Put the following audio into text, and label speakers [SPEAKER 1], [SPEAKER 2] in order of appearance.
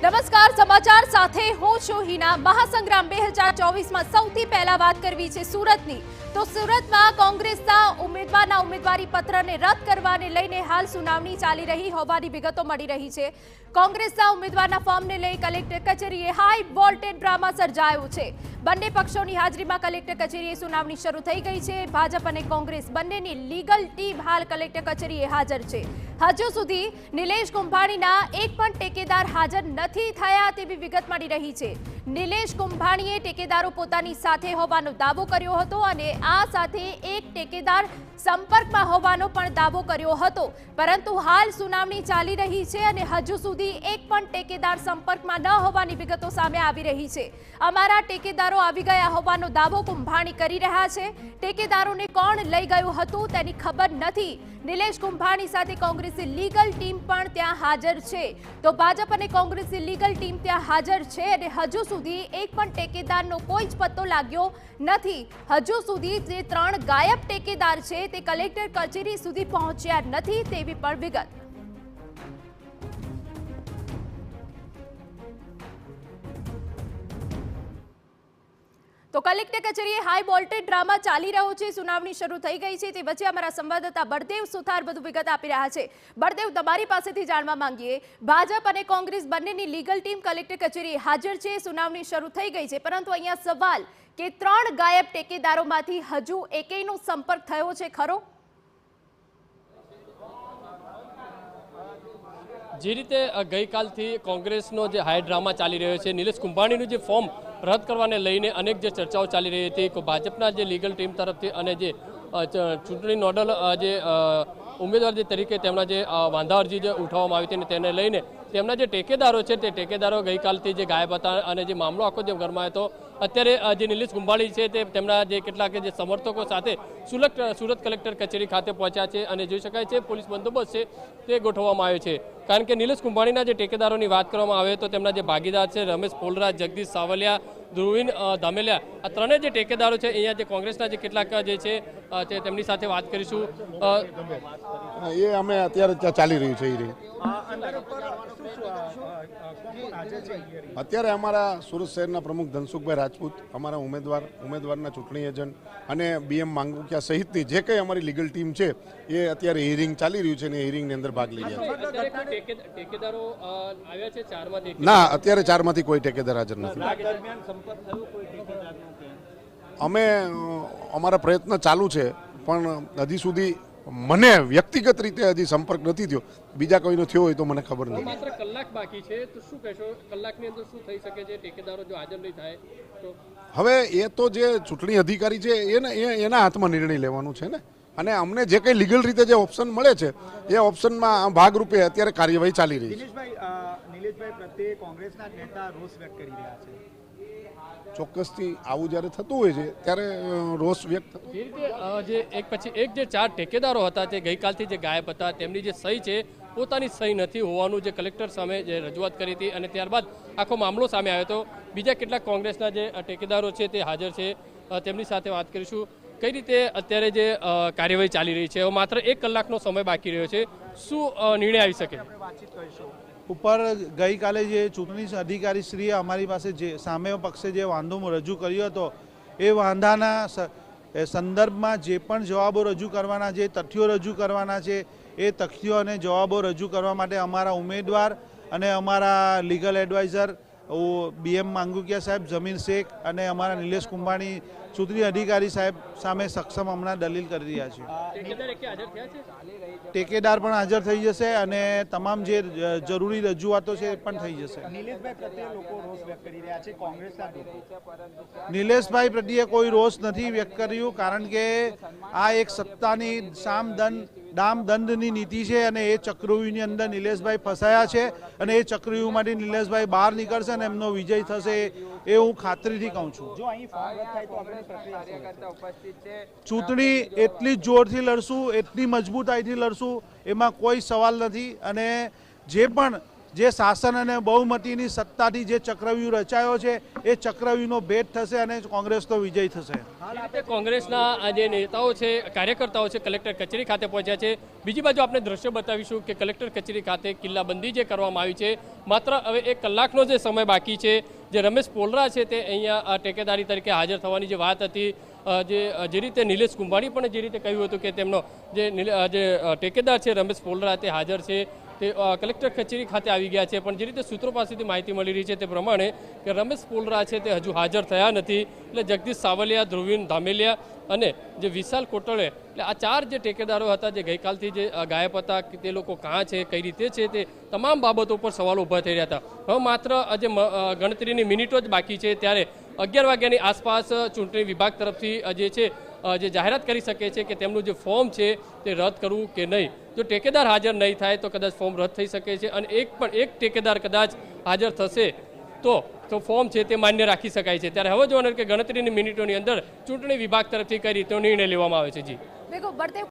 [SPEAKER 1] નમસ્કાર, સમાચાર સાથે હું છું હિના। મહાસંગ્રામ 2024 માં સૌથી પહેલા વાત કરવી છે સુરતની। તો સુરતમાં કોંગ્રેસના ઉમેદવારના ઉમેદવારી પત્રને રદ કરવાને લઈને હાલ સુનાવણી ચાલી રહી હોવાની વિગતો મળી રહી છે। કોંગ્રેસના ઉમેદવારના ફોર્મને લઈ કલેક્ટર કચેરીએ હાઈ વોલ્ટેજ ડ્રામા સર્જાયો છે। બંને પક્ષોની હાજરીમાં કલેક્ટર કચેરીએ સુનાવણી શરૂ થઈ ગઈ છે। ભાજપ અને કોંગ્રેસ બંનેની લીગલ ટીમ હાલ કલેક્ટર કચેરીએ હાજર છે। હજુ સુધી નિલેશ કુંભાણીના એક પણ ટેકેદાર હાજર નથી થયા તેવી વિગત મળી રહી છે। નિલેશ કુંભાણીએ ટેકેદારો પોતાની સાથે હોવાનો દાવો કર્યો હતો અને આ સાથે એક ટેકેદાર સંપર્કમાં હોવાનો પણ દાવો કર્યો હતો, પરંતુ હાલ સુનાવણી ચાલી રહી છે અને હજુ સુધી એક પણ ટેકેદાર સંપર્કમાં ન હોવાની વિગતો સામે આવી રહી છે। અમારા ટેકેદારો આવી ગયા હોવાનો દાવો કુંભાણી કરી રહ્યા છે। ટેકેદારોને કોણ લઈ ગયું હતું તેની ખબર નથી। નિલેશ કુંભાણી સાથે કોંગ્રેસની લીગલ ટીમ પણ ત્યાં હાજર છે। તો ભાજપ અને કોંગ્રેસની લીગલ ટીમ ત્યાં હાજર છે અને હજુ સુધી એક પણ ટેકેદારનો કોઈ જ પત્તો લાગ્યો નથી। હજુ સુધી જે 3 ગાયબ ટેકેદાર છે તે કલેક્ટર કચેરી સુધી પહોંચ્યા નથી તેવી પણ વિગત। તો કલેક્ટર કચેરીએ હાઈ વોલ્ટેજ ડ્રામા ચાલી રહ્યો છે, સુનાવણી શરૂ થઈ ગઈ છે। તે વચ્ચે અમારા સંવાદદાતા બળદેવ સુથાર વધુ વિગત આપી રહ્યા છે। બળદેવ, તમારી પાસેથી જાણવા માંગીએ, ભાજપ અને કોંગ્રેસ બંનેની લીગલ ટીમ કલેક્ટર કચેરીએ હાજર છે, સુનાવણી શરૂ થઈ ગઈ છે, પરંતુ અહીંયા સવાલ કે 3 ગાયબ ટેકેદારોમાંથી હજુ એકેયનો સંપર્ક થયો છે ખરો?
[SPEAKER 2] જે રીતે ગઈકાલથી કોંગ્રેસનો જે હાઈ ડ્રામા ચાલી રહ્યો છે, નિલેશ કુંભાણીનું જે ફોર્મ રદ કરવાને લઈને અનેક જે ચર્ચાઓ ચાલી રહી હતી, ભાજપના જે લીગલ ટીમ તરફથી અને જે ચૂંટણી નોડલ જે ઉમેદવાર તરીકે તેમના જે વાંધા અરજી જે ઉઠાવવામાં આવી હતી અને તેને લઈને તેમના જે ટેકેદારો છે તે ટેકેદારો ગઈકાલથી જે ગાયબ હતા અને જે મામલો આખો જે ગરમાયો હતો, અત્યારે જે નિલેશ કુંભાણી છે તે તેમના જે કેટલાક જે સમર્થકો સાથે સુરત કલેક્ટર કચેરી ખાતે પહોંચ્યા છે અને જોઈ શકાય છે પોલીસ બંદોબસ્ત છે તે ગોઠવવામાં આવ્યો છે। કારણ કે નિલેશ કુંભાણીના જે ટેકેદારોની વાત કરવામાં આવે તો તેમના જે ભાગીદાર છે રમેશ પોલરાજ, જગદીશ સાવલિયા, ધ્રુવીન ધામેલિયા, આ ત્રણેય જે ટેકેદારો છે અહીંયા જે કોંગ્રેસના જે કેટલાક જે છે તેમની સાથે વાત કરીશું।
[SPEAKER 3] એ અમે અત્યારે ચાલી રહ્યું છે। અત્યારે અમારા સુરત શહેરના પ્રમુખ ધનસુખભાઈ રાજપૂત, અમારા ઉમેદવારના ચૂંટણી એજન્ટ અને BM માંગુકિયા સહિતની જે કંઈ અમારી લીગલ ટીમ છે એ અત્યારે હિયરિંગ ચાલી રહ્યું છે અને હિયરિંગની અંદર ભાગ લઈ રહ્યા છે। ના, અત્યારે 4માંથી કોઈ ટેકેદાર હાજર નથી। અમે અમારા પ્રયત્ન ચાલુ છે, પણ હજી સુધી મને વ્યક્તિગત રીતે હજી સંપર્ક નથી થયો। બીજા કોઈનો થયો હોય તો મને ખબર નથી।
[SPEAKER 2] માત્ર કલાક બાકી છે, તો શું કહેશો, કલાકની અંદર શું થઈ શકે છે? ટેકેદારો જો હાજર નહીં થાય તો
[SPEAKER 3] હવે એ તો જે ચૂંટણી અધિકારી છે એના હાથમાં નિર્ણય લેવાનું છે ને, અને અમને જે કંઈ લીગલ રીતે જે ઓપ્શન મળે છે એ ઓપ્શનમાં ભાગરૂપે અત્યારે કાર્યવાહી ચાલી રહી છે।
[SPEAKER 4] નિલેશભાઈ પ્રત્યે કોંગ્રેસના નેતા રોષ વ્યક્ત કરી રહ્યા છે।
[SPEAKER 3] ચોક્કસથી આવું જ્યારે થતું હોય છે ત્યારે રોષ વ્યક્ત થતો।
[SPEAKER 2] જે રીતે જે એક પછી એક જે 4 ટેકેદારો હતા તે ગઈકાલથી જે ગાયબ હતા, તેમની જે સહી છે પોતાની સહી નથી હોવાનું જે કલેક્ટર સામે જે રજૂઆત કરી હતી અને ત્યારબાદ આખો મામલો સામે આવ્યો હતો। બીજા કેટલાક કોંગ્રેસના જે ટેકેદારો છે તે હાજર છે, તેમની સાથે વાત કરીશું। કઈ રીતે અત્યારે જે કાર્યવાહી ચાલી રહી છે, માત્ર 1 કલાકનો સમય બાકી રહ્યો છે, શું નિર્ણય આવી શકે?
[SPEAKER 5] ઉપર ગઈકાલે જે ચૂંટણી અધિકારી શ્રીએ અમારી પાસે જે સામે પક્ષે જે વાંધો રજૂ કર્યો હતો એ વાંધાના સંદર્ભમાં જે પણ જવાબો રજૂ કરવાના, જે તથ્યો રજૂ કરવાના છે એ તથ્યો અને જવાબો રજૂ કરવા માટે અમારા ઉમેદવાર અને અમારા લીગલ એડવાઇઝર BM માંગુકિયા સાહેબ, જમીન શેખ અને અમારા નિલેશ કુંભાણી ચૂંટણી અધિકારી સાહેબ સામે સક્ષમ હમણાં દલીલ કરી રહ્યા છે। ટેકેદાર પણ હાજર થઈ જશે અને તમામ જે જરૂરી રજૂઆતો છે એ પણ થઈ જશે।
[SPEAKER 4] નિલેશભાઈ પ્રત્યે લોકો રોષ વ્યક્ત કરી રહ્યા છે, કોંગ્રેસના
[SPEAKER 5] નિલેશભાઈ પ્રત્યે કોઈ રોષ નથી વ્યક્ત કર્યું, કારણ કે આ એક સત્તાની દામ દંડની નીતિ છે અને એ ચક્રવ્યૂહની અંદર નિલેશભાઈ ફસાયા છે અને એ ચક્રવ્યૂહમાંથી નિલેશભાઈ બહાર નીકળશે અને એમનો વિજય થશે એ હું ખાતરીથી કહું છું। ચૂંટણી એટલી જ જોરથી લડશું, એટલી મજબૂતાઈથી લડશું, એમાં કોઈ સવાલ નથી। અને જે પણ જે શાસન અને બહુમતીની સત્તાથી જે ચક્રવ્યૂહ રચાયો છે એ ચક્રવ્યૂહનો ભેદ થશે અને કોંગ્રેસનો વિજય થશે.
[SPEAKER 2] આ રીતે કોંગ્રેસના આ જે નેતાઓ છે, કાર્યકર્તાઓ છે, કલેક્ટર કચેરી ખાતે પહોંચ્યા છે. બીજી બાજુ આપણે દ્રશ્ય બતાવીશું કે કલેક્ટર કચેરી ખાતે કિલ્લાબંધી જે કરવામાં આવી છે, માત્ર હવે 1 કલાકનો જે સમય બાકી છે. જે રમેશ પોલરા છે તે અહીંયા ટેકેદારી તરીકે હાજર થવાની જે વાત હતી, જે રીતે નિલેશ કુંભાણી પણ જે રીતે કહ્યું હતું કે તેમનો જે ટેકેદાર છે રમેશ પોલરા તે હાજર છે, તે કલેક્ટર કચેરી ખાતે આવી ગયા છે. પણ જે રીતે સૂત્રો પાસેથી માહિતી મળી રહી છે તે પ્રમાણે કે રમેશ પોલરા છે તે હજુ હાજર થયા નથી. એટલે જગદીશ સાવલિયા, ધ્રુવીન ધામેલિયા અને જે વિશાલ કોટડે, એટલે આ 4 જે ટેકેદારો હતા જે ગઈકાલથી જે ગાયબ હતા, તે લોકો કાં છે, કઈ રીતે છે, તે તમામ બાબતો પર સવાલો ઊભા થઈ રહ્યા હતા. હવે માત્ર જે ગણતરીની મિનિટો જ બાકી છે ત્યારે 11 વાગ્યાની આસપાસ ચૂંટણી વિભાગ તરફથી જે છે જે જાહેરાત કરી શકે છે કે તેમનું જે ફોર્મ છે તે રદ કરવું કે નહીં. જો ટેકેદાર હાજર નહીં થાય તો કદાચ ફોર્મ રદ થઈ શકે છે અને એક ટેકેદાર કદાચ હાજર થશે તો ફોર્મ છે તે માન્ય રાખી શકાય છે. ત્યારે હવે જોવાનું કે ગણતરીની મિનિટોની અંદર ચૂંટણી વિભાગ તરફથી કઈ રીતનો નિર્ણય લેવામાં આવે છે. જી
[SPEAKER 1] બિલકુલ.